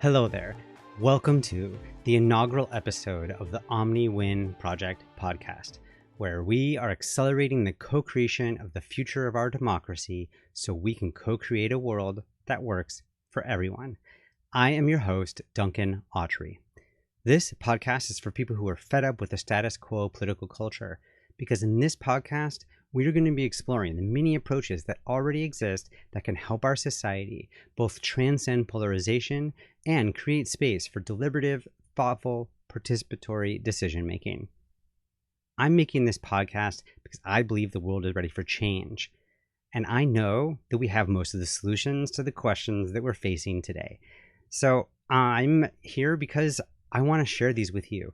Hello there. Welcome to the inaugural episode of the Omni-Win Project Podcast, where we are accelerating the co-creation of the future of our democracy so we can co-create a world that works for everyone. I am your host, Duncan Autry. This podcast is for people who are fed up with the status quo political culture, because in this podcast, we are going to be exploring the many approaches that already exist that can help our society both transcend polarization and create space for deliberative, thoughtful, participatory decision-making. I'm making this podcast because I believe the world is ready for change, and I know that we have most of the solutions to the questions that we're facing today. So I'm here because I want to share these with you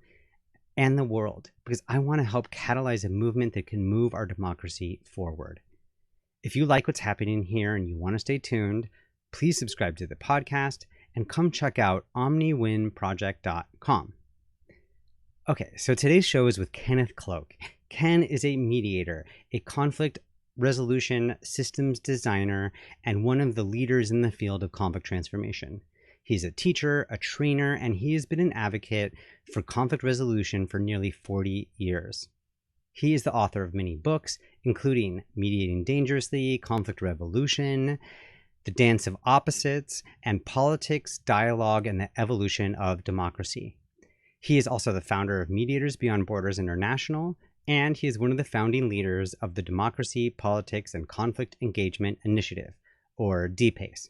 and the world, because I want to help catalyze a movement that can move our democracy forward. If you like what's happening here and you want to stay tuned, please subscribe to the podcast and come check out omniwinproject.com. Okay, so today's show is with Kenneth Cloke. Ken is a mediator, a conflict resolution systems designer, and one of the leaders in the field of conflict transformation. He's a teacher, a trainer, and he has been an advocate for conflict resolution for nearly 40 years. He is the author of many books, including Mediating Dangerously, Conflict Revolution, The Dance of Opposites, and Politics, Dialogue, and the Evolution of Democracy. He is also the founder of Mediators Beyond Borders International, and he is one of the founding leaders of the Democracy, Politics, and Conflict Engagement Initiative, or DPACE.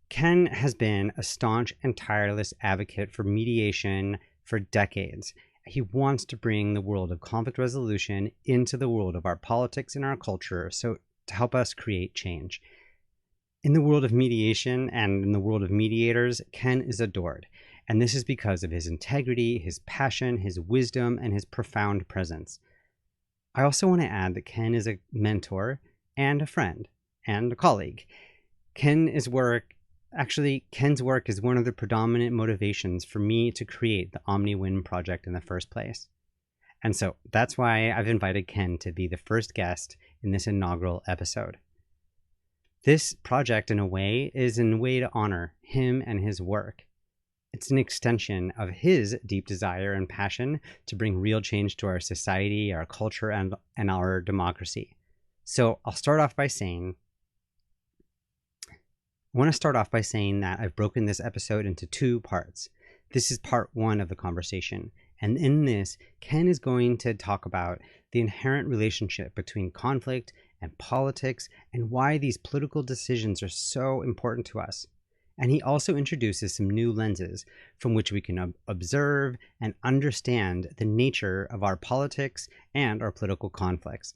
Ken has been a staunch and tireless advocate for mediation for decades. He wants to bring the world of conflict resolution into the world of our politics and our culture, so to help us create change. In the world of mediation and in the world of mediators, Ken is adored, and this is because of his integrity, his passion, his wisdom, and his profound presence. I also want to add that Ken is a mentor and a friend and a colleague. Ken's work is one of the predominant motivations for me to create the Omni-Win Project in the first place. And so that's why I've invited Ken to be the first guest in this inaugural episode. This project, in a way, is a way to honor him and his work. It's an extension of his deep desire and passion to bring real change to our society, our culture, and our democracy. So I want to start off by saying that I've broken this episode into two parts. This is part one of the conversation. And in this, Ken is going to talk about the inherent relationship between conflict and politics and why these political decisions are so important to us. And he also introduces some new lenses from which we can observe and understand the nature of our politics and our political conflicts.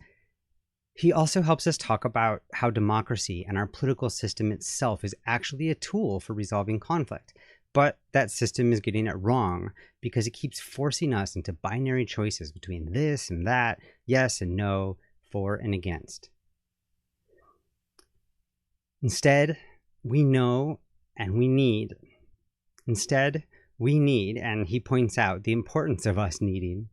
He also helps us talk about how democracy and our political system itself is actually a tool for resolving conflict, but that system is getting it wrong because it keeps forcing us into binary choices between this and that, yes and no, for and against. Instead, we know and we need. Instead, we need, and he points out the importance of us needing.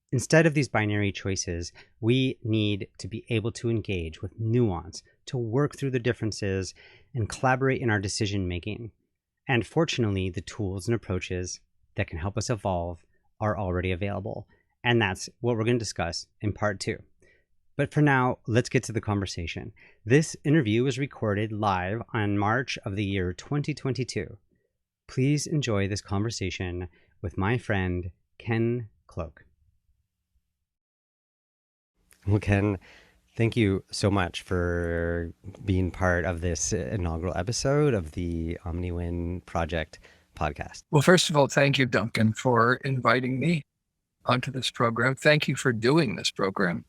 Instead of these binary choices, we need to be able to engage with nuance, to work through the differences, and collaborate in our decision making. And fortunately, the tools and approaches that can help us evolve are already available. And that's what we're going to discuss in part two. But for now, let's get to the conversation. This interview was recorded live on March of the year 2022. Please enjoy this conversation with my friend, Ken Cloke. Well, Ken, thank you so much for being part of this inaugural episode of the Omni-Win Project Podcast. Well, first of all, thank you, Duncan, for inviting me onto this program. Thank you for doing this program.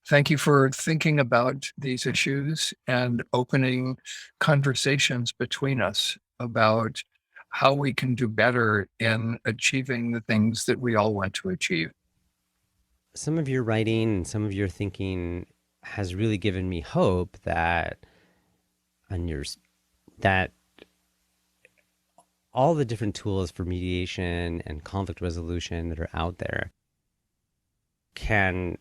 Thank you for thinking about these issues and opening conversations between us about how we can do better in achieving the things that we all want to achieve. Some of your writing and some of your thinking has really given me hope that all the different tools for mediation and conflict resolution that are out there can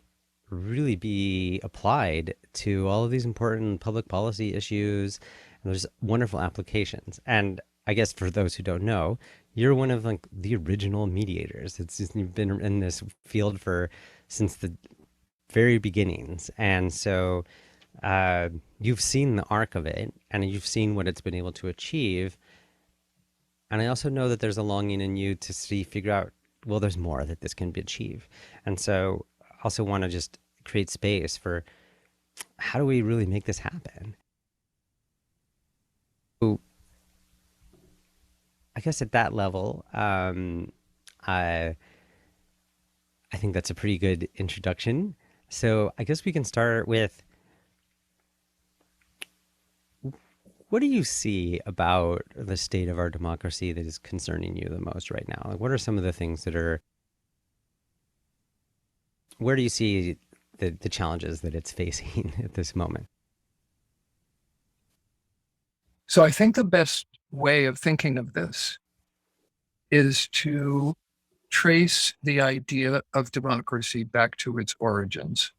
really be applied to all of these important public policy issues. And there's wonderful applications. And I guess for those who don't know, you're one of like the original mediators. It's just, you've been in this field for since the very beginnings. And so you've seen the arc of it and you've seen what it's been able to achieve. And I also know that there's a longing in you to figure out, well, there's more that this can be achieved. And so I also want to just create space for how do we really make this happen? So I guess at that level, I think that's a pretty good introduction. So I guess we can start with, what do you see about the state of our democracy that is concerning you the most right now? Like, what are some of the things that are, where do you see the challenges that it's facing at this moment? So I think the best way of thinking of this is to trace the idea of democracy back to its origins.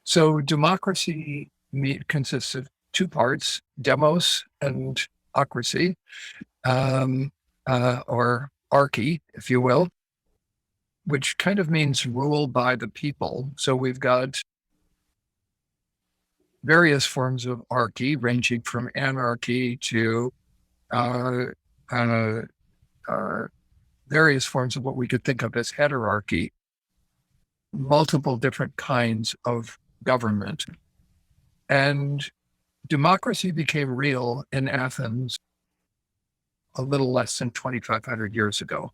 So democracy consists of two parts, demos and ocracy, or archy, if you will, which kind of means rule by the people. So we've got various forms of archy, ranging from anarchy to various forms of what we could think of as heterarchy, multiple different kinds of government. And democracy became real in Athens a little less than 2,500 years ago.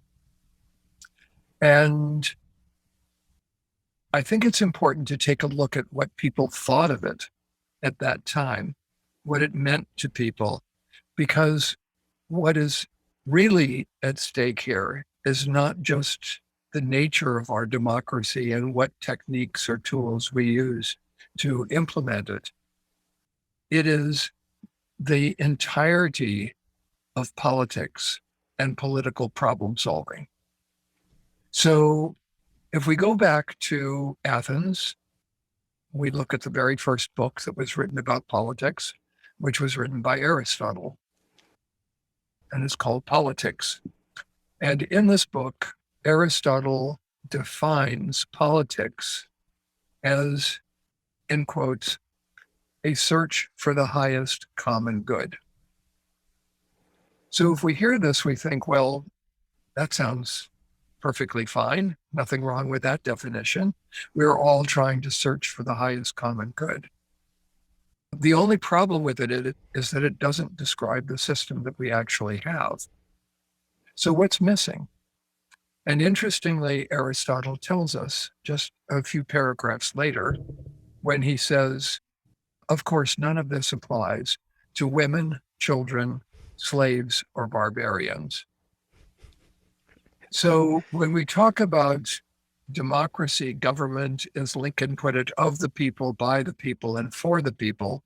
And I think it's important to take a look at what people thought of it at that time, what it meant to people, because what is really at stake here is not just the nature of our democracy and what techniques or tools we use to implement it. It is the entirety of politics and political problem solving. So if we go back to Athens, we look at the very first book that was written about politics, which was written by Aristotle, and it's called Politics. And in this book, Aristotle defines politics as, in quotes, a search for the highest common good. So if we hear this, we think, well, that sounds perfectly fine. Nothing wrong with that definition. We're all trying to search for the highest common good. The only problem with it is that it doesn't describe the system that we actually have. So what's missing? And interestingly, Aristotle tells us just a few paragraphs later when he says, of course, none of this applies to women, children, slaves, or barbarians. So when we talk about democracy, government, as Lincoln put it, of the people, by the people, and for the people,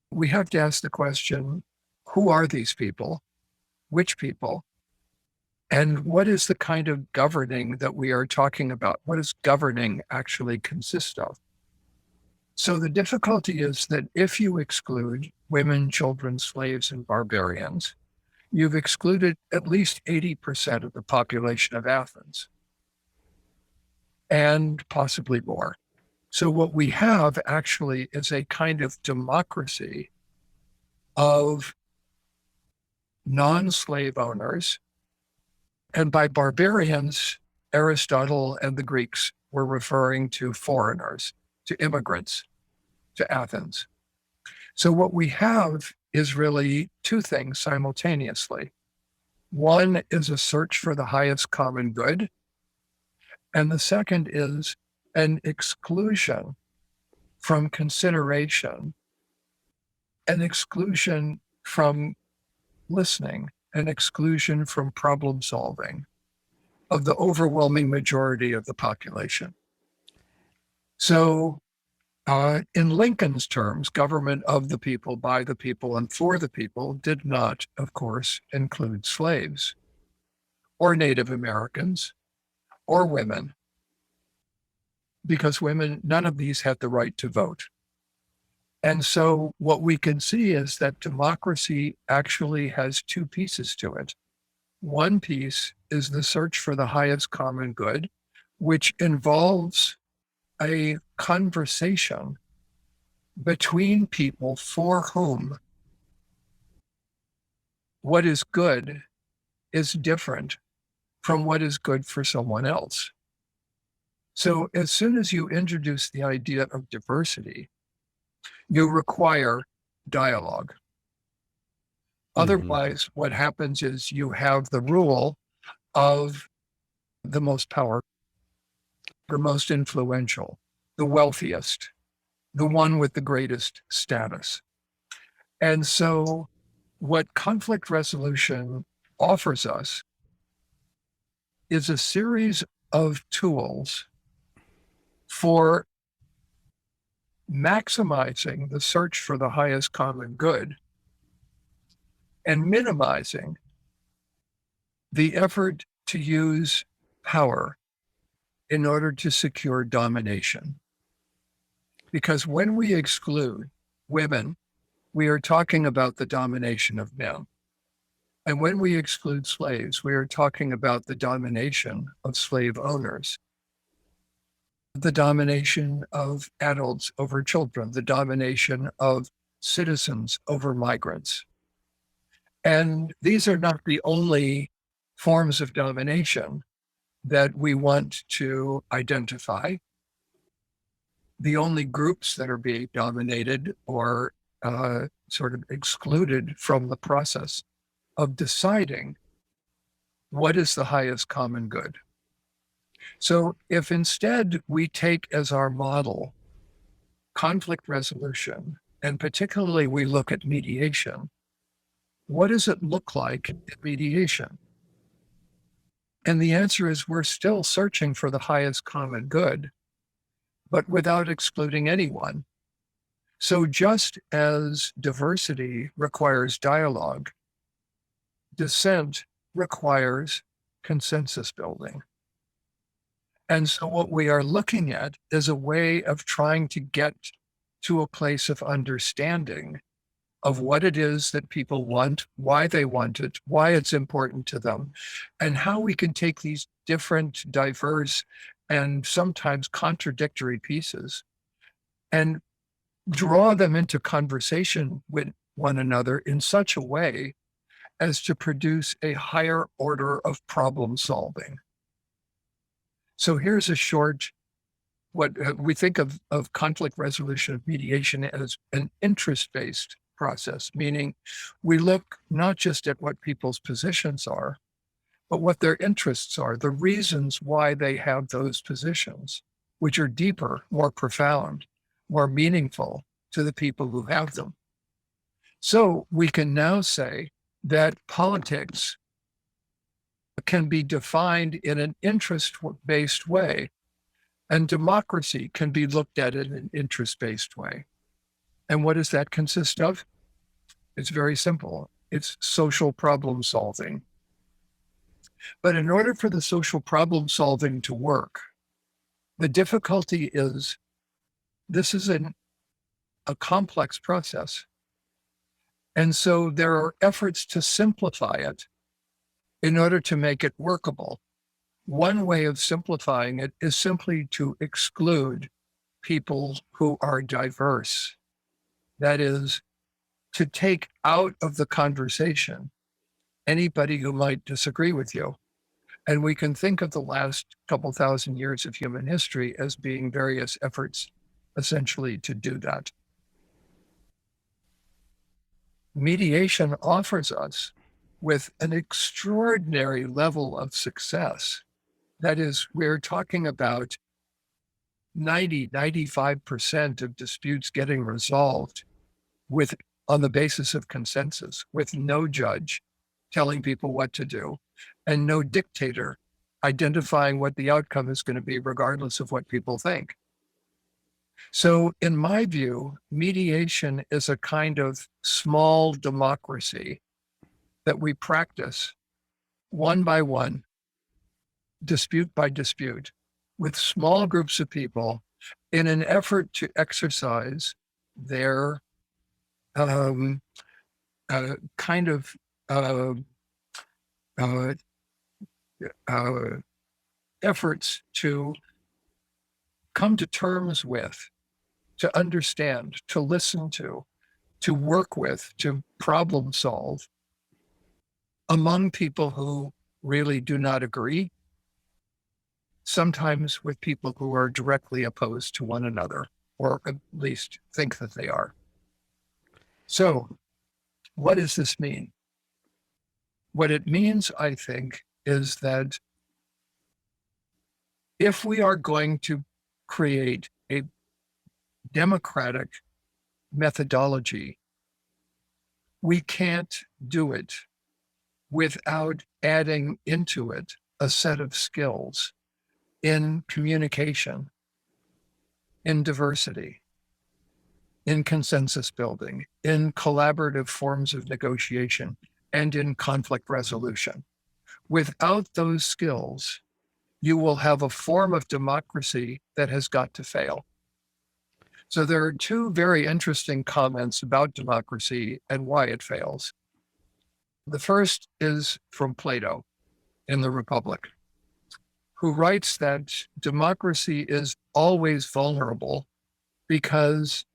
we have to ask the question, who are these people? Which people? And what is the kind of governing that we are talking about? What does governing actually consist of? So the difficulty is that if you exclude women, children, slaves, and barbarians, you've excluded at least 80% of the population of Athens, and possibly more. So what we have actually is a kind of democracy of non-slave owners. And by barbarians, Aristotle and the Greeks were referring to foreigners, to immigrants to Athens. So what we have is really two things simultaneously. One is a search for the highest common good, and the second is an exclusion from consideration, an exclusion from listening, an exclusion from problem solving of the overwhelming majority of the population. So in Lincoln's terms, government of the people, by the people, and for the people did not, of course, include slaves or Native Americans or women. because women, none of these had the right to vote. And so what we can see is that democracy actually has two pieces to it. One piece is the search for the highest common good, which involves a conversation between people for whom what is good is different from what is good for someone else. So as soon as you introduce the idea of diversity, you require dialogue. Otherwise, what happens is you have the rule of the most powerful, the most influential, the wealthiest, the one with the greatest status. And so what conflict resolution offers us is a series of tools for maximizing the search for the highest common good and minimizing the effort to use power in order to secure domination. Because when we exclude women, we are talking about the domination of men. And when we exclude slaves, we are talking about the domination of slave owners, the domination of adults over children, the domination of citizens over migrants. And these are not the only forms of domination that we want to identify. The only groups that are being dominated or sort of excluded from the process of deciding what is the highest common good. So if instead we take as our model conflict resolution, and particularly we look at mediation, what does it look like in mediation? And the answer is we're still searching for the highest common good, but without excluding anyone. So just as diversity requires dialogue, dissent requires consensus building. And so what we are looking at is a way of trying to get to a place of understanding of what it is that people want, why they want it, why it's important to them, and how we can take these different, diverse, and sometimes contradictory pieces and draw them into conversation with one another in such a way as to produce a higher order of problem solving. So here's a short, what we think of conflict resolution of mediation as an interest-based process, meaning we look not just at what people's positions are, but what their interests are, the reasons why they have those positions, which are deeper, more profound, more meaningful to the people who have them. So we can now say that politics can be defined in an interest-based way, and democracy can be looked at in an interest-based way. And what does that consist of? It's very simple. It's social problem solving. But in order for the social problem solving to work, the difficulty is this is a complex process. And so there are efforts to simplify it in order to make it workable. One way of simplifying it is simply to exclude people who are diverse. That is, to take out of the conversation anybody who might disagree with you. And we can think of the last couple thousand years of human history as being various efforts essentially to do that. Mediation offers us with an extraordinary level of success. That is, we're talking about 95% of disputes getting resolved on the basis of consensus, with no judge telling people what to do, and no dictator identifying what the outcome is going to be, regardless of what people think. So in my view, mediation is a kind of small democracy that we practice one by one, dispute by dispute, with small groups of people in an effort to exercise their um, kind of uh, uh, uh, efforts to come to terms with, to understand, to listen to work with, to problem solve among people who really do not agree, sometimes with people who are directly opposed to one another, or at least think that they are. So, what does this mean? What it means, I think, is that if we are going to create a democratic methodology, we can't do it without adding into it a set of skills in communication, in diversity, in consensus building, in collaborative forms of negotiation, and in conflict resolution. Without those skills, you will have a form of democracy that has got to fail. So there are two very interesting comments about democracy and why it fails. The first is from Plato in the Republic, who writes that democracy is always vulnerable because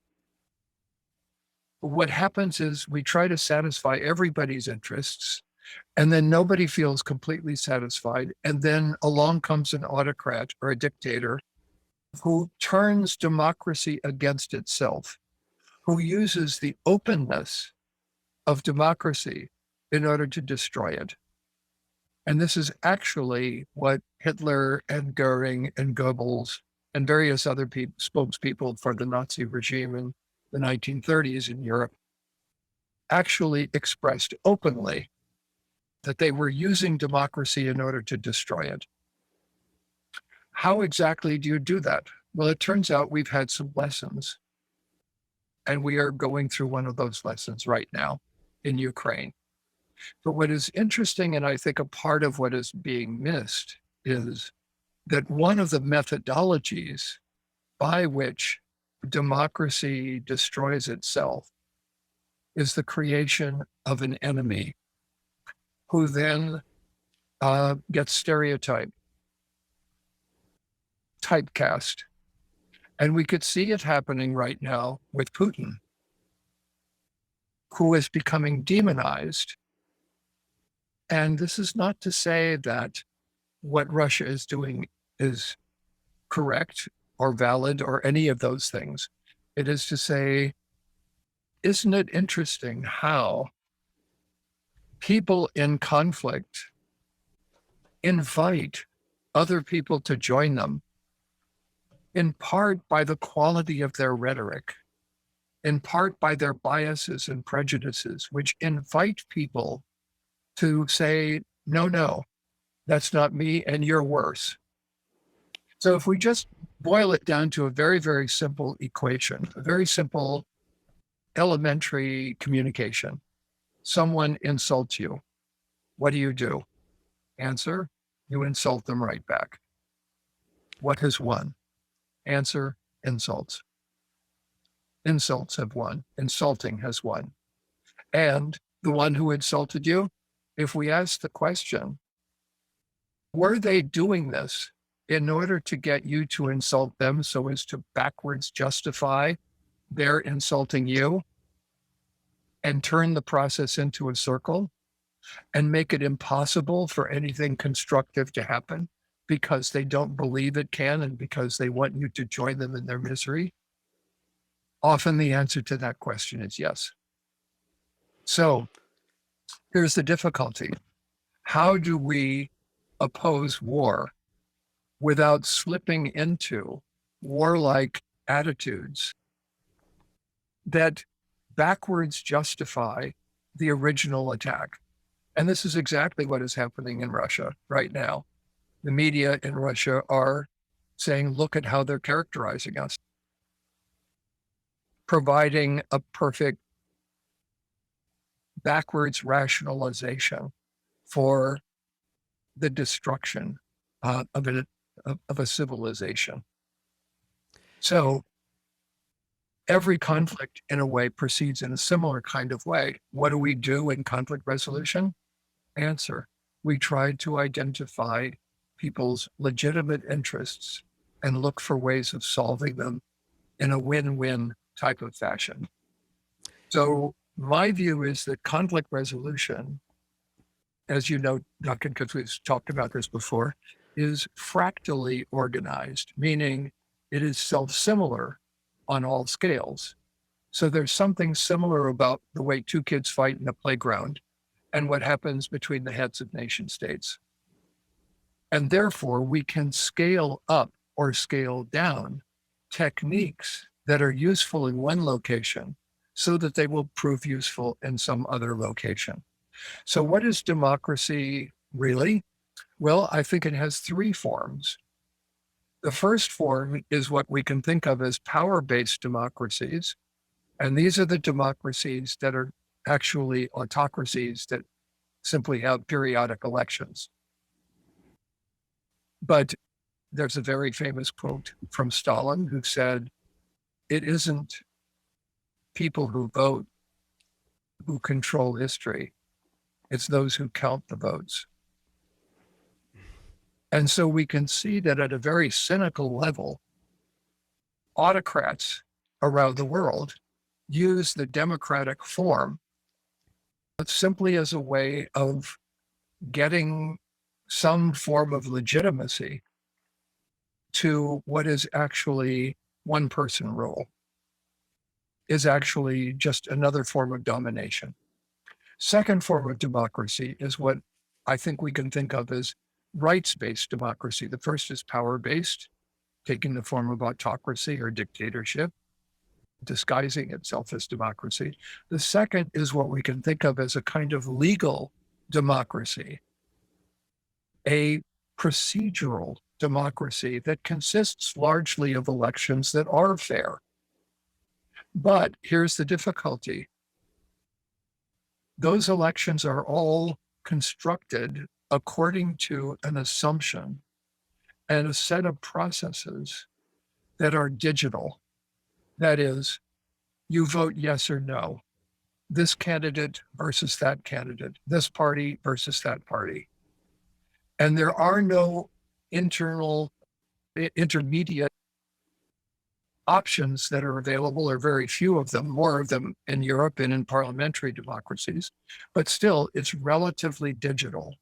what happens is we try to satisfy everybody's interests, and then nobody feels completely satisfied. And then along comes an autocrat or a dictator who turns democracy against itself, who uses the openness of democracy in order to destroy it. And this is actually what Hitler and Goering and Goebbels and various other spokespeople for the Nazi regime in the 1930s in Europe actually expressed openly, that they were using democracy in order to destroy it. How exactly do you do that? Well, it turns out we've had some lessons, and we are going through one of those lessons right now in Ukraine. But what is interesting, and I think a part of what is being missed, is that one of the methodologies by which democracy destroys itself is the creation of an enemy who then gets stereotyped, typecast. And we could see it happening right now with Putin, who is becoming demonized. And this is not to say that what Russia is doing is correct or valid or any of those things. It is to say, isn't it interesting how people in conflict invite other people to join them, in part by the quality of their rhetoric, in part by their biases and prejudices, which invite people to say, no, that's not me, and you're worse. So if we just boil it down to a very, very simple equation, a very simple elementary communication, someone insults you, what do? Answer, you insult them right back. What has won? Answer, insults. Insults have won. Insulting has won. And the one who insulted you, if we ask the question, were they doing this in order to get you to insult them so as to backwards justify their insulting you and turn the process into a circle and make it impossible for anything constructive to happen because they don't believe it can and because they want you to join them in their misery? Often the answer to that question is yes. So here's the difficulty. How do we oppose war without slipping into warlike attitudes that backwards justify the original attack? And this is exactly what is happening in Russia right now. The media in Russia are saying, look at how they're characterizing us, providing a perfect backwards rationalization for the destruction of of a civilization. So every conflict, in a way, proceeds in a similar kind of way. What do we do in conflict resolution? Answer: we try to identify people's legitimate interests and look for ways of solving them in a win-win type of fashion. So my view is that conflict resolution, as you know, Duncan, because we've talked about this before, is fractally organized, meaning it is self-similar on all scales. So there's something similar about the way two kids fight in a playground and what happens between the heads of nation states. And therefore, we can scale up or scale down techniques that are useful in one location so that they will prove useful in some other location. So what is democracy really? Well, I think it has three forms. The first form is what we can think of as power-based democracies. And these are the democracies that are actually autocracies that simply have periodic elections. But there's a very famous quote from Stalin who said, "It isn't people who vote who control history. It's those who count the votes." And so we can see that at a very cynical level, autocrats around the world use the democratic form simply as a way of getting some form of legitimacy to what is actually one person rule, is actually just another form of domination. Second form of democracy is what I think we can think of as rights-based democracy. The first is power-based, taking the form of autocracy or dictatorship, disguising itself as democracy. The second is what we can think of as a kind of legal democracy, a procedural democracy that consists largely of elections that are fair. But here's the difficulty. Those elections are all constructed according to an assumption and a set of processes that are digital. That is, you vote yes or no, this candidate versus that candidate, this party versus that party. And there are no intermediate options that are available, or very few of them, more of them in Europe and in parliamentary democracies, but still it's relatively digital.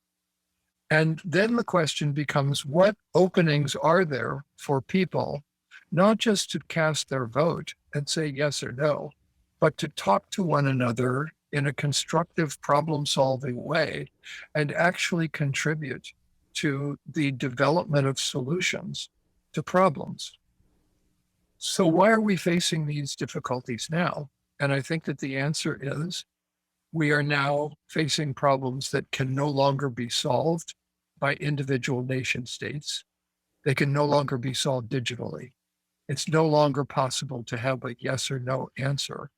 And then the question becomes, what openings are there for people, not just to cast their vote and say yes or no, but to talk to one another in a constructive problem-solving way and actually contribute to the development of solutions to problems. So why are we facing these difficulties now? And I think that the answer is we are now facing problems that can no longer be solved by individual nation states. They can no longer be solved digitally. It's no longer possible to have a yes or no answer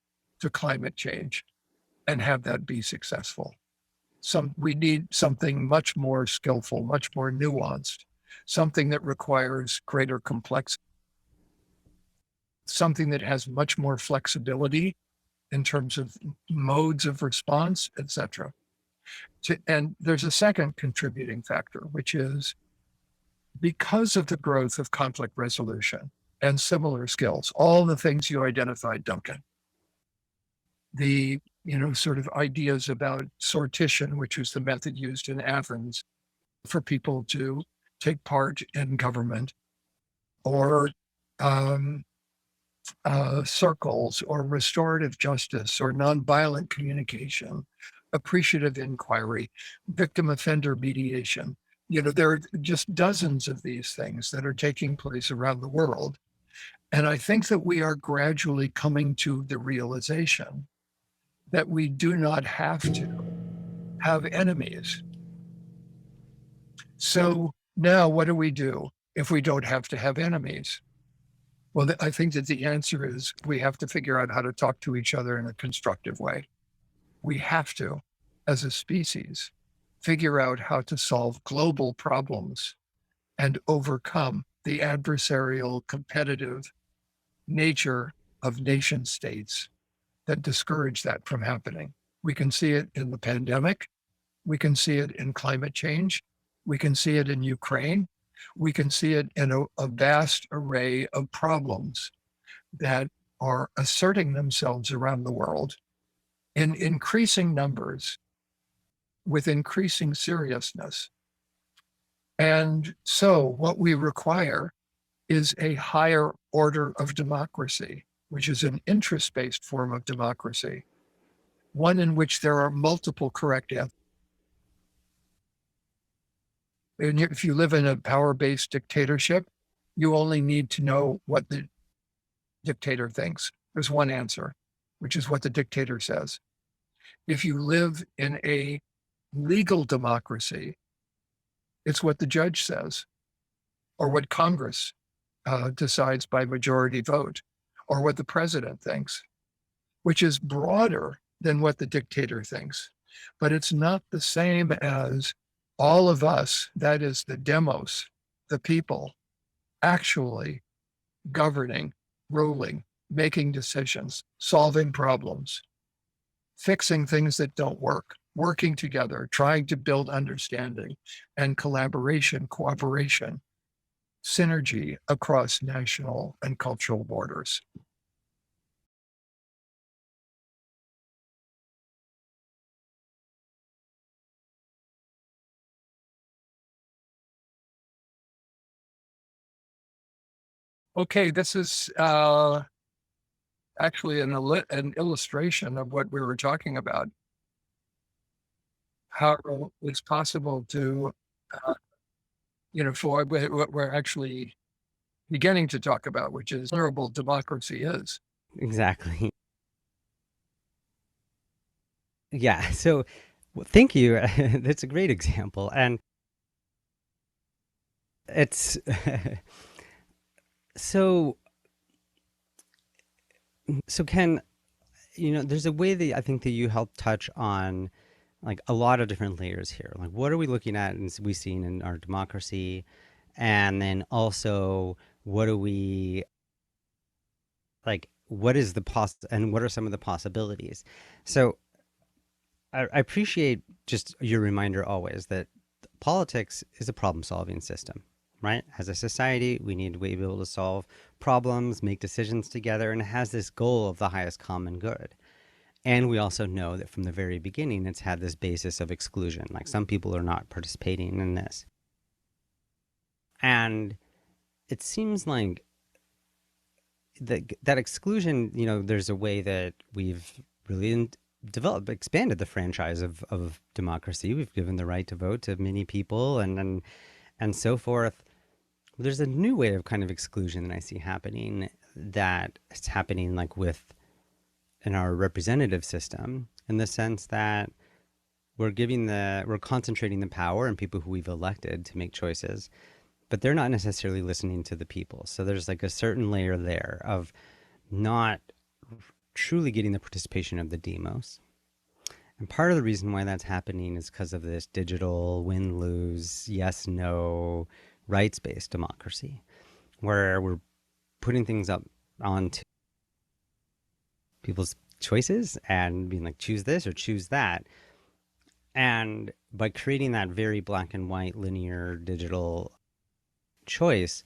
to climate change and have that be successful. We need something much more skillful, much more nuanced, something that requires greater complexity, something that has much more flexibility in terms of modes of response, et cetera. And there's a second contributing factor, which is because of the growth of conflict resolution and similar skills, all the things you identified, Duncan, the sort of ideas about sortition, which was the method used in Athens for people to take part in government, or circles, or restorative justice, or nonviolent communication, appreciative inquiry, victim offender mediation. There are just dozens of these things that are taking place around the world. And I think that we are gradually coming to the realization that we do not have to have enemies. So now what do we do if we don't have to have enemies? Well, I think that the answer is we have to figure out how to talk to each other in a constructive way. We have to, as a species, figure out how to solve global problems and overcome the adversarial, competitive nature of nation states that discourage that from happening. We can see it in the pandemic. We can see it in climate change. We can see it in Ukraine. We can see it in a vast array of problems that are asserting themselves around the world in increasing numbers with increasing seriousness. And so what we require is a higher order of democracy, which is an interest-based form of democracy, one in which there are multiple correct answers. And if you live in a power-based dictatorship, you only need to know what the dictator thinks. There's one answer, which is what the dictator says. If you live in a legal democracy, it's what the judge says, or what Congress decides by majority vote, or what the president thinks, which is broader than what the dictator thinks. But it's not the same as all of us, that is the demos, the people, actually governing, ruling, making decisions, solving problems, fixing things that don't work, working together, trying to build understanding and collaboration, cooperation, synergy across national and cultural borders. Okay, this is actually an illustration of what we were talking about. How it's possible to, for what we're actually beginning to talk about, which is vulnerable democracy is. Exactly. Yeah. So thank you. That's a great example. And it's so Ken, there's a way that I think that you help touch on like a lot of different layers here. Like what are we looking at and we seen in our democracy? And then also what do we like what is and what are some of the possibilities? So I appreciate just your reminder always that politics is a problem solving system, right? As a society, we need to be able to solve problems, make decisions together, and it has this goal of the highest common good. And we also know that from the very beginning, it's had this basis of exclusion. Like some people are not participating in this. And it seems like that exclusion, there's a way that we've really expanded the franchise of democracy. We've given the right to vote to many people and so forth. There's a new way of kind of exclusion that I see happening, that it's happening like in our representative system, in the sense that we're concentrating the power in people who we've elected to make choices, but they're not necessarily listening to the people. So there's like a certain layer there of not truly getting the participation of the demos. And part of the reason why that's happening is because of this digital win-lose, yes-no, rights-based democracy, where we're putting things up onto people's choices and being like, choose this or choose that. And by creating that very black and white, linear, digital choice,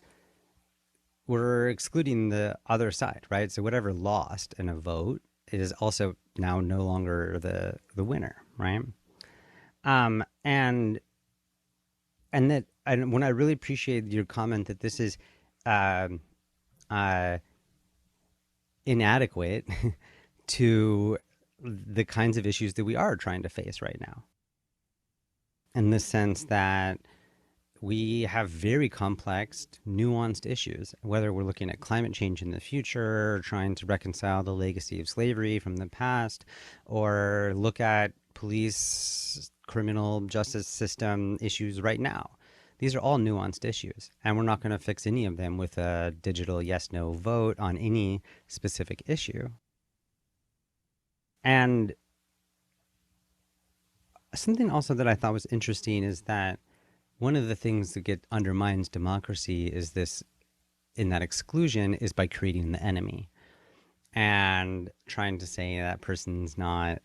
we're excluding the other side, right? So whatever lost in a vote is also now no longer the winner, right? And when I really appreciate your comment that this is inadequate to the kinds of issues that we are trying to face right now, in the sense that we have very complex, nuanced issues, whether we're looking at climate change in the future, or trying to reconcile the legacy of slavery from the past, or look at police, criminal justice system issues right now. These are all nuanced issues, and we're not going to fix any of them with a digital yes-no vote on any specific issue. And something also that I thought was interesting is that one of the things that undermines democracy is this, in that exclusion, is by creating the enemy and trying to say that person's not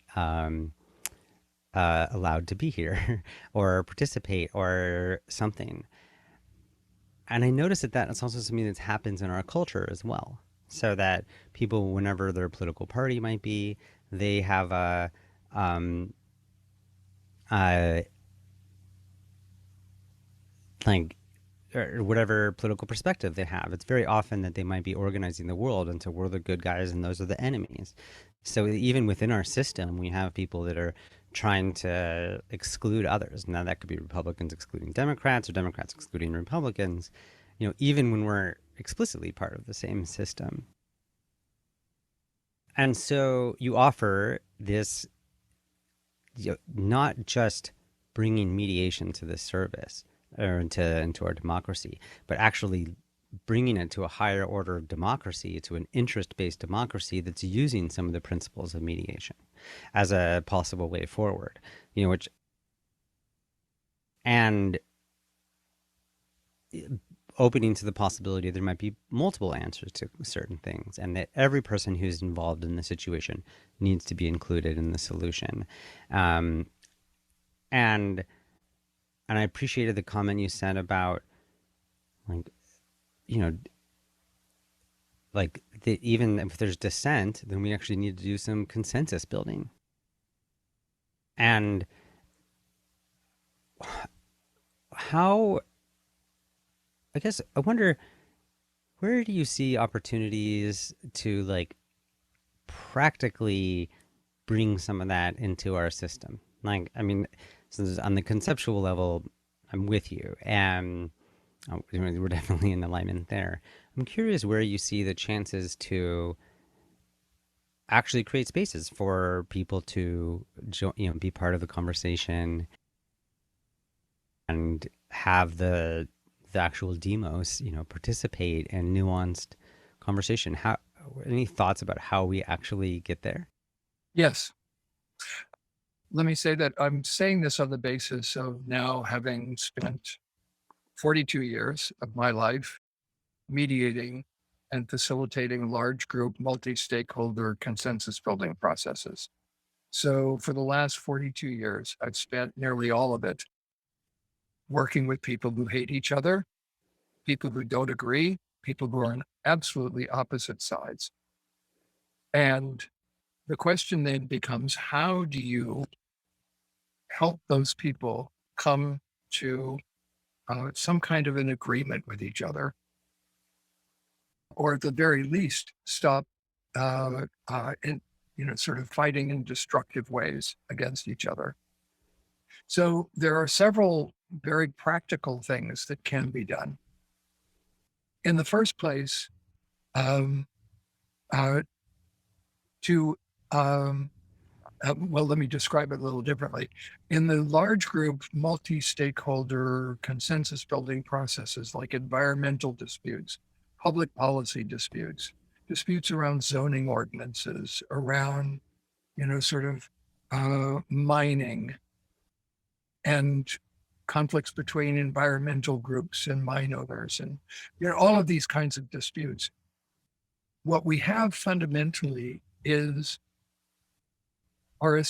allowed to be here or participate or something. And I notice that it's also something that happens in our culture as well. So that people, whenever their political party might be, they have a like, or whatever political perspective they have. It's very often that they might be organizing the world, and so we're the good guys and those are the enemies. So even within our system, we have people that are trying to exclude others. Now that could be Republicans excluding Democrats or Democrats excluding Republicans, even when we're explicitly part of the same system. And so you offer this, not just bringing mediation to this service or into our democracy, but actually bringing it to a higher order of democracy, to an interest-based democracy that's using some of the principles of mediation as a possible way forward, and opening to the possibility there might be multiple answers to certain things, and that every person who's involved in the situation needs to be included in the solution. And I appreciated the comment you said about, even if there's dissent, then we actually need to do some consensus building. And how, I guess, I wonder, where do you see opportunities to practically bring some of that into our system? So on the conceptual level, I'm with you, and we're definitely in alignment there. I'm curious where you see the chances to actually create spaces for people to be part of the conversation and have the actual demos participate in nuanced conversation. Any thoughts about how we actually get there? Yes. Let me say that I'm saying this on the basis of now having spent 42 years of my life mediating and facilitating large group, multi-stakeholder consensus building processes. So for the last 42 years, I've spent nearly all of it working with people who hate each other, people who don't agree, people who are on absolutely opposite sides. And the question then becomes, how do you help those people come to some kind of an agreement with each other, or at the very least, stop sort of fighting in destructive ways against each other? So there are several very practical things that can be done. In the first place, let me describe it a little differently. In the large group, multi-stakeholder consensus building processes like environmental disputes, public policy disputes, disputes around zoning ordinances, around, mining, and conflicts between environmental groups and mine owners, and all of these kinds of disputes. What we have fundamentally are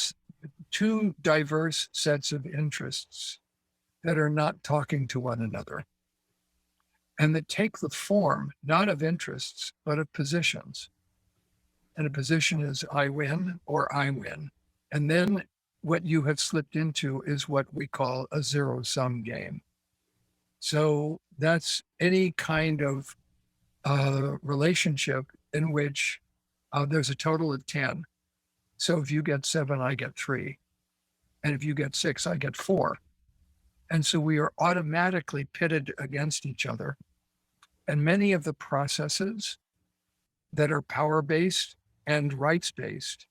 two diverse sets of interests that are not talking to one another, and that take the form not of interests, but of positions. And a position is I win or I win. And then what you have slipped into is what we call a zero-sum game. So that's any kind of relationship in which there's a total of 10. So if you get 7, I get 3. And if you get 6, I get 4. And so we are automatically pitted against each other. And many of the processes that are power-based and rights-based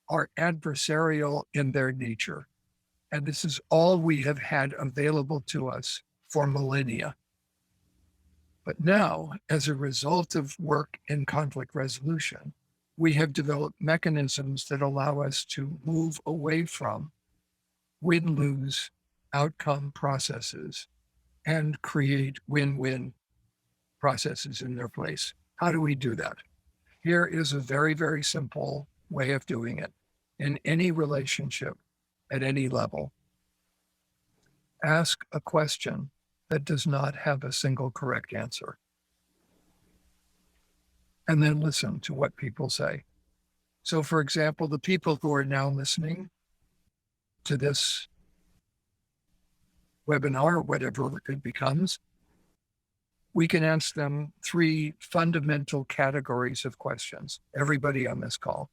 are adversarial in their nature. And this is all we have had available to us for millennia. But now, as a result of work in conflict resolution, we have developed mechanisms that allow us to move away from win-lose outcome processes and create win-win processes in their place. How do we do that? Here is a very, very simple way of doing it in any relationship at any level. Ask a question that does not have a single correct answer. And then listen to what people say. So, for example, the people who are now listening to this webinar, whatever it becomes, we can ask them 3 fundamental categories of questions, everybody on this call.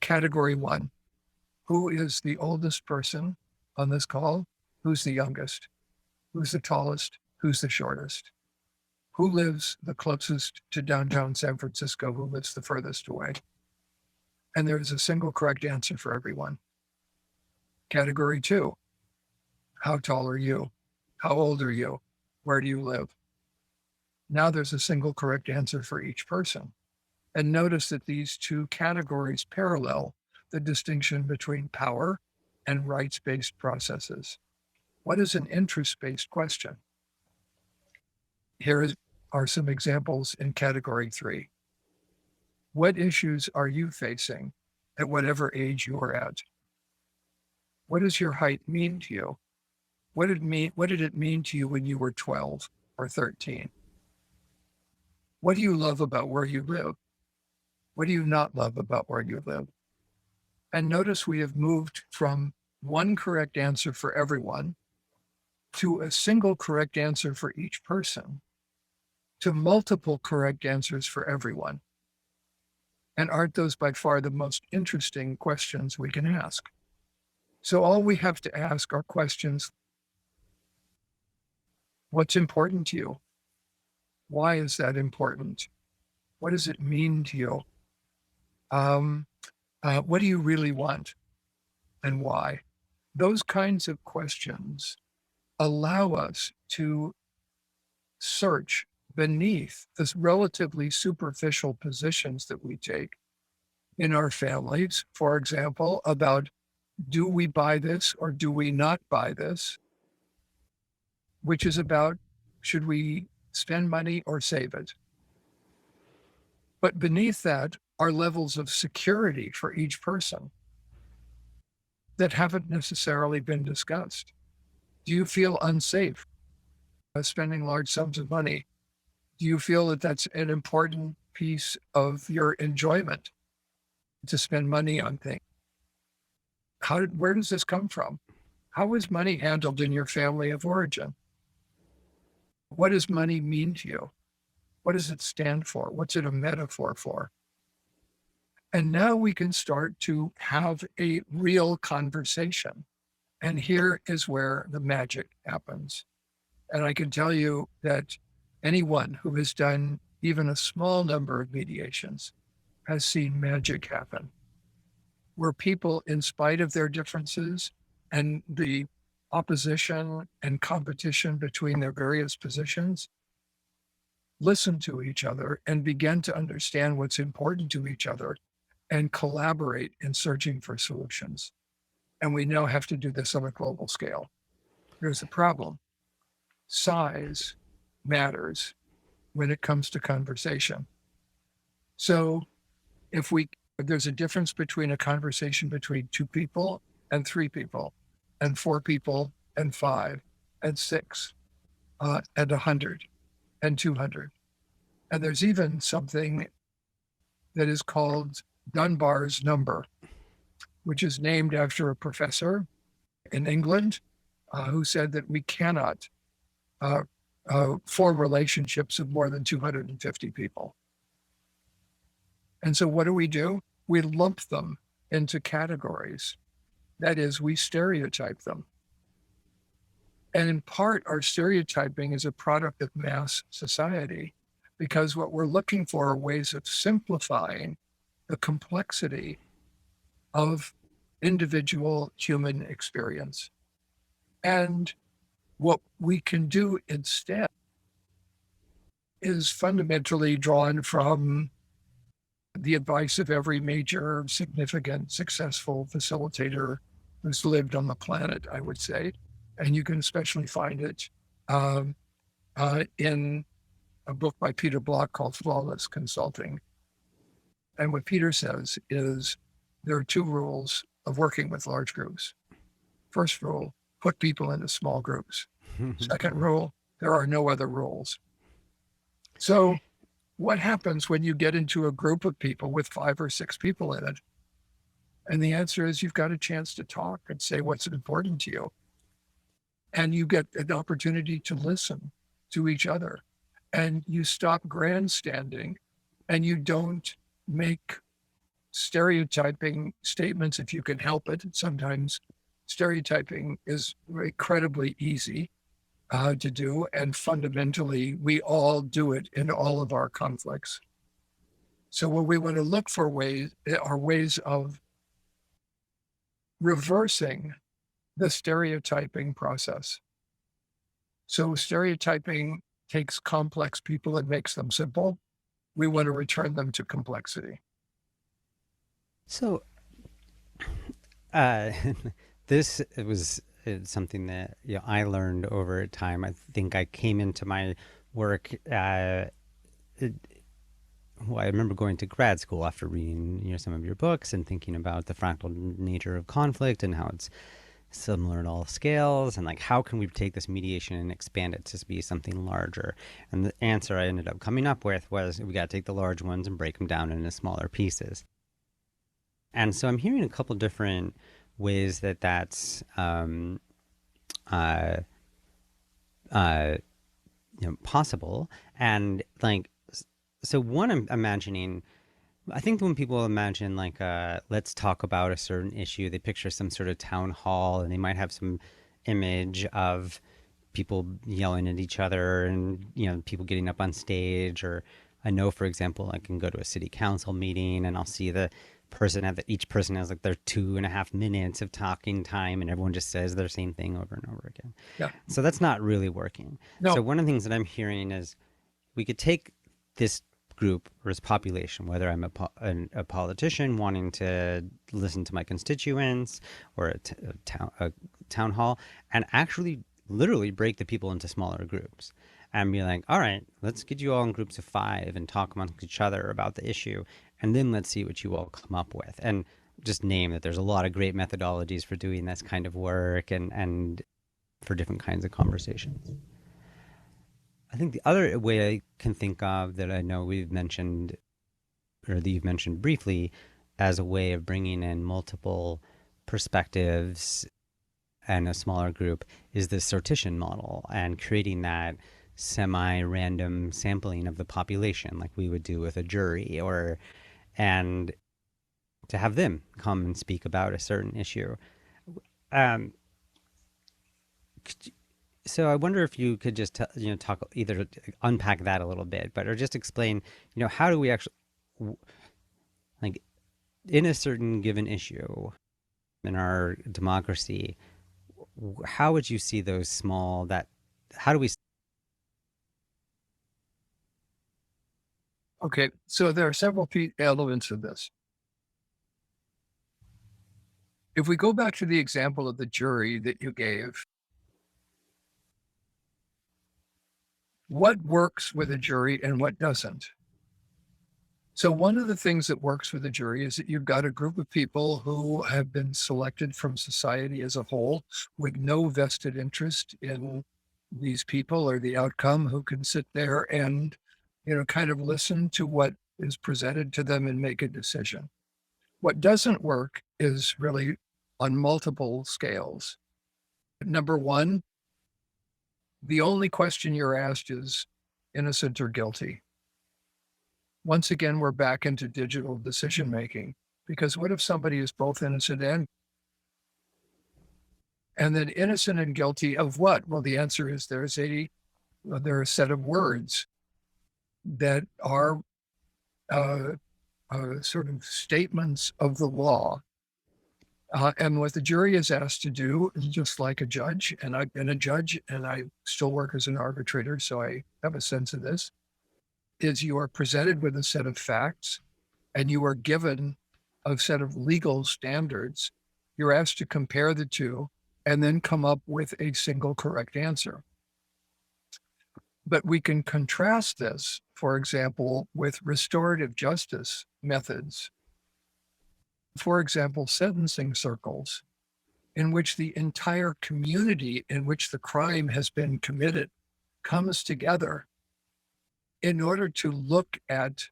Category 1, who is the oldest person on this call? Who's the youngest? Who's the tallest? Who's the shortest? Who lives the closest to downtown San Francisco? Who lives the furthest away? And there is a single correct answer for everyone. Category 2, how tall are you? How old are you? Where do you live? Now there's a single correct answer for each person. And notice that these 2 categories parallel the distinction between power and rights-based processes. What is an interest-based question? Here are some examples in category 3. What issues are you facing at whatever age you are at? What does your height mean to you? What did it mean to you when you were 12 or 13? What do you love about where you live? What do you not love about where you live? And notice we have moved from one correct answer for everyone to a single correct answer for each person to multiple correct answers for everyone. And aren't those by far the most interesting questions we can ask? So all we have to ask are questions. What's important to you? Why is that important? What does it mean to you? What do you really want and why? Those kinds of questions allow us to search beneath this relatively superficial positions that we take in our families, for example, about do we buy this or do we not buy this, which is about should we spend money or save it. But beneath that are levels of security for each person that haven't necessarily been discussed. Do you feel unsafe spending large sums of money? Do you feel that that's an important piece of your enjoyment to spend money on things? Where does this come from? How is money handled in your family of origin? What does money mean to you? What does it stand for? What's it a metaphor for? And now we can start to have a real conversation. And here is where the magic happens. And I can tell you that anyone who has done even a small number of mediations has seen magic happen, where people, in spite of their differences and the opposition and competition between their various positions, listen to each other and begin to understand what's important to each other and collaborate in searching for solutions. And we now have to do this on a global scale. Here's the problem. Size matters when it comes to conversation. So if there's a difference between a conversation between 2 people and 3 people and 4 people and 5 and 6 and 100 and 200. And there's even something that is called Dunbar's number, which is named after a professor in England who said that we cannot form relationships of more than 250 people. And so what do? We lump them into categories. That is, we stereotype them. And in part, our stereotyping is a product of mass society, because what we're looking for are ways of simplifying the complexity of individual human experience. And what we can do instead is fundamentally drawn from the advice of every major, significant, successful facilitator who's lived on the planet, I would say. And you can especially find it um, in a book by Peter Block called Flawless Consulting. And what Peter says is there are 2 rules of working with large groups. First rule, put people into small groups. Second rule, there are no other rules. So what happens when you get into a group of people with 5 or 6 people in it? And the answer is you've got a chance to talk and say what's important to you. And you get an opportunity to listen to each other. And you stop grandstanding and you don't make stereotyping statements if you can help it. Sometimes stereotyping is incredibly easy to do. And fundamentally, we all do it in all of our conflicts. So what we want to look for are ways of reversing the stereotyping process. So stereotyping takes complex people and makes them simple. We want to return them to complexity. So, this was something that I learned over time. I think I came into my work. I remember going to grad school after reading some of your books and thinking about the fractal nature of conflict and how it's similar at all scales, and like how can we take this mediation and expand it to be something larger. And the answer I ended up coming up with was we got to take the large ones and break them down into smaller pieces. And so I'm hearing a couple different ways that's possible. And like, so one, I'm imagining, I think when people imagine like, let's talk about a certain issue, they picture some sort of town hall, and they might have some image of people yelling at each other and, people getting up on stage. Or I know, for example, I can go to a city council meeting and I'll see each person has like their 2.5 minutes of talking time, and everyone just says their same thing over and over again. Yeah. So that's not really working. No. So one of the things that I'm hearing is we could take this group or this population, whether I'm a politician wanting to listen to my constituents, or a town hall, and actually literally break the people into smaller groups and be like, all right, let's get you all in groups of 5 and talk amongst each other about the issue. And then let's see what you all come up with. And just name that there's a lot of great methodologies for doing this kind of work and for different kinds of conversations. I think the other way I can think of that I know we've mentioned, or that you've mentioned briefly, as a way of bringing in multiple perspectives and a smaller group is the sortition model, and creating that semi-random sampling of the population like we would do with a jury, and to have them come and speak about a certain issue. So I wonder if you could just talk, either unpack that a little bit, or just explain, how do we actually, like, in a certain given issue in our democracy, how would you see those small, how do we? Okay, so there are several elements of this. If we go back to the example of the jury that you gave, what works with a jury and what doesn't? So one of the things that works with a jury is that you've got a group of people who have been selected from society as a whole with no vested interest in these people or the outcome, who can sit there and, kind of listen to what is presented to them and make a decision. What doesn't work is really on multiple scales. Number one, the only question you're asked is innocent or guilty. Once again, we're back into digital decision making, because what if somebody is both innocent and then innocent and guilty of what? Well, the answer is there are a set of words that are sort of statements of the law. And what the jury is asked to do is just like a judge, and I've been a judge and I still work as an arbitrator, so I have a sense of this, is you are presented with a set of facts and you are given a set of legal standards. You're asked to compare the two and then come up with a single correct answer. But we can contrast this, for example, with restorative justice methods. For example, sentencing circles, in which the entire community in which the crime has been committed comes together in order to look at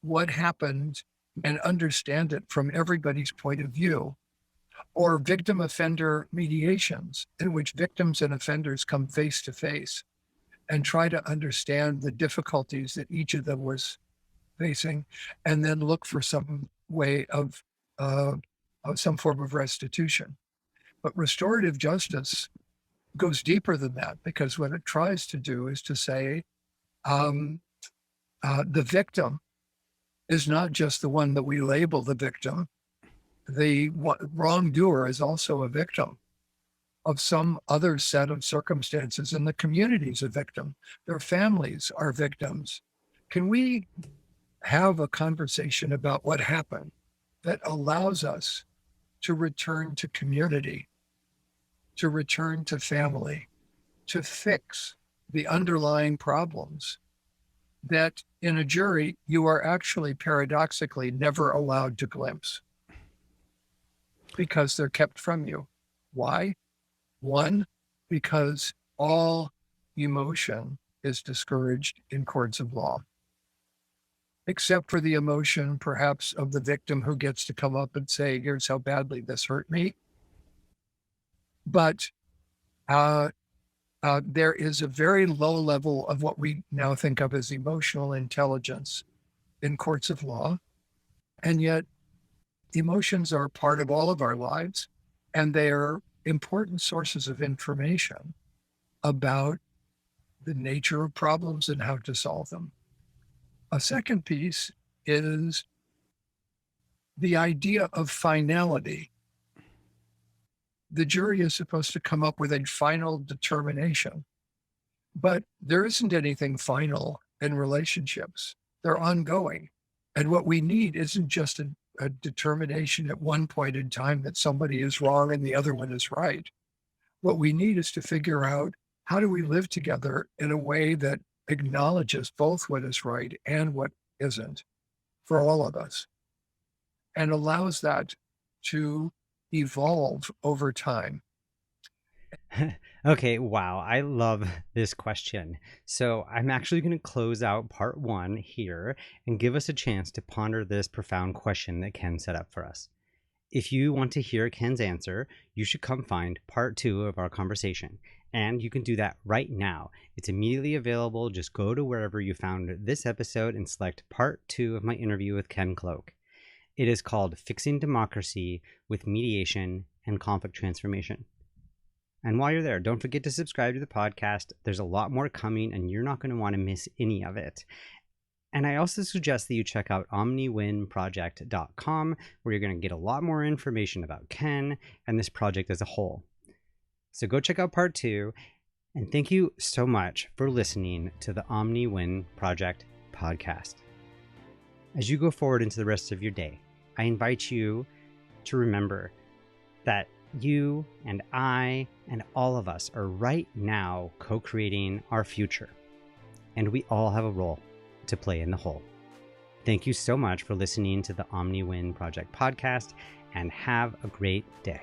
what happened and understand it from everybody's point of view. Or victim offender mediations, in which victims and offenders come face to face and try to understand the difficulties that each of them was facing, and then look for some way of some form of restitution. But restorative justice goes deeper than that, because what it tries to do is to say the victim is not just the one that we label the victim. The wrongdoer is also a victim of some other set of circumstances, and the community is a victim. Their families are victims. Can we have a conversation about what happened that allows us to return to community, to return to family, to fix the underlying problems that in a jury you are actually paradoxically never allowed to glimpse, because they're kept from you. Why? One, because all emotion is discouraged in courts of law, except for the emotion perhaps of the victim, who gets to come up and say, here's how badly this hurt me. But there is a very low level of what we now think of as emotional intelligence in courts of law. And yet emotions are part of all of our lives, and they are important sources of information about the nature of problems and how to solve them. A second piece is the idea of finality. The jury is supposed to come up with a final determination, but there isn't anything final in relationships. They're ongoing. And what we need isn't just a determination at one point in time that somebody is wrong and the other one is right. What we need is to figure out, how do we live together in a way that acknowledges both what is right and what isn't for all of us, and allows that to evolve over time. Okay, wow, I love this question. So I'm actually going to close out part 1 here and give us a chance to ponder this profound question that Ken set up for us. If you want to hear Ken's answer, you should come find part 2 of our conversation. And you can do that right now. It's immediately available. Just go to wherever you found this episode and select part 2 of my interview with Ken Cloke. It is called Fixing Democracy with Mediation and Conflict Transformation. And while you're there, don't forget to subscribe to the podcast. There's a lot more coming, and you're not going to want to miss any of it. And I also suggest that you check out Omni-Win Project.com, where you're going to get a lot more information about Ken and this project as a whole. So go check out part 2, and thank you so much for listening to the Omni-Win Project Podcast. As you go forward into the rest of your day, I invite you to remember that you and I and all of us are right now co-creating our future, and we all have a role to play in the whole. Thank you so much for listening to the Omni-Win Project Podcast, and have a great day.